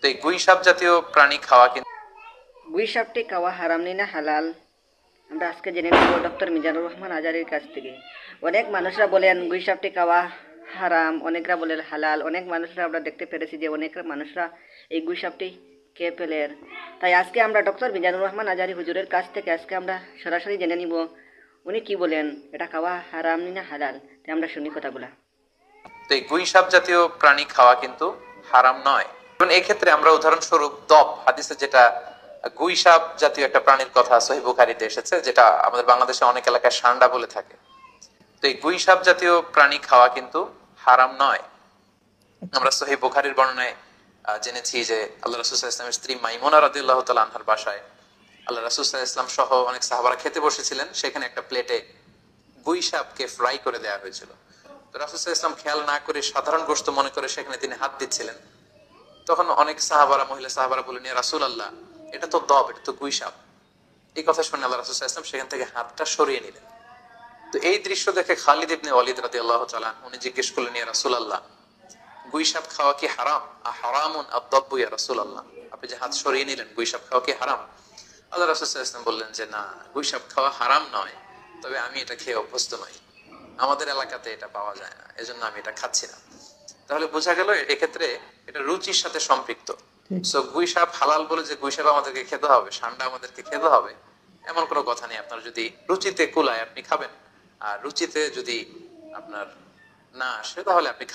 তো এই গুই সাপ জাতীয় প্রাণী খাওয়া কিন্তু গুই সাপটি খাওয়া হারাম না হালাল আমরা আজকে জেনে নেব ডক্টর মিজানুর রহমান আজারির কাছ থেকে। অনেক মানুষরা বলেন গুই সাপটি খাওয়া হারাম, অনেকরা বলেন হালাল। অনেক মানুষরা আমরা দেখতে পেরেছি যে অনেক মানুষরা এই গুই সাপটি খেয়ে ফেলেন। তাই আজকে আমরা ডক্টর মিজানুর রহমান আজারি হুজুরের কাছ থেকে আজকে আমরা সরাসরি জেনে নিব উনি কি বলেন, এটা খাওয়া হারাম না হালাল। তাই আমরা শুনি কথাগুলা। তো এই গুই সাপ জাতীয় প্রাণী খাওয়া কিন্তু হারাম নয়। এবং এই ক্ষেত্রে আমরা উদাহরণস্বরূপ দব হাদিসে যেটা গুই সাপ জাতীয় একটা প্রাণীর কথা সহিহ বুখারীতে এসেছে, যেটা আমাদের বাংলাদেশে অনেক এলাকায় সান্ডা বলে থাকে। তো এই গুই সাপ জাতীয় প্রাণী খাওয়া কিন্তু হারাম নয়। আমরা সহিহ বুখারীর বর্ণনায় জেনেছি যে আল্লাহ রাসূল সাল্লাল্লাহু আলাইহি ওয়াসাল্লামের স্ত্রী মাইমুনা রাদিয়াল্লাহু তাআলা আনহার বাসায় আল্লাহ রাসূল সাল্লাল্লাহু আলাইহি ওয়াসাল্লাম সহ অনেক সাহাবারা খেতে বসেছিলেন। সেখানে একটা প্লেটে গুই সাপকে ফ্রাই করে দেওয়া হয়েছিল। তো রাসূল সাল্লাল্লাহু আলাইহি ওয়াসাল্লাম খেয়াল না করে সাধারণ গোশত মনে করে সেখানে তিনি হাত দিচ্ছিলেন। তখন অনেক সাহাবারা, মহিলা সাহাবারা বললেন, ইয়া রাসূলুল্লাহ, এটা তো দব, এটা তো গুই সাপ। এই কথা শুনে আল্লাহ রাসূল সাল্লাল্লাহু আলাইহি ওয়াসাল্লাম সেখান থেকে হাতটা সরিয়ে নিলেন। তো এই দৃশ্য দেখে খালিদ ইবনে ওয়ালিদ রাদিয়াল্লাহু তাআলা উনি জিজ্ঞেস করলেন, ইয়া রাসূলুল্লাহ, গুই সাপ খাওয়া কি হারাম? হারামুন আদ-দাব্বু ইয়া রাসূলুল্লাহ, আপনি যে হাত সরিয়ে নিলেন, গুই সাপ খাওয়া কি হারাম? আল্লাহ রাসূল সাল্লাল্লাহু আলাইহি ওয়াসাল্লাম বললেন যে না, গুই সাপ খাওয়া হারাম নয়, তবে আমি এটা খেয়ে অভ্যস্ত নই, আমাদের এলাকাতে এটা পাওয়া যায় না, এজন্য আমি এটা খাচ্ছি না। তাহলে বোঝা গেল এক্ষেত্রে এটা রুচির সাথে সম্পৃক্ত। সো গুই সাপ হালাল বলে যে গুই সাপ আমাদেরকে খেতে হবে, সান্ডা আমাদেরকে খেতে হবে, এমন কোনো কথা নেই। আপনার যদি রুচিতে কুলায় আপনি খাবেন, আর রুচিতে যদি আপনার না আসে তাহলে আপনি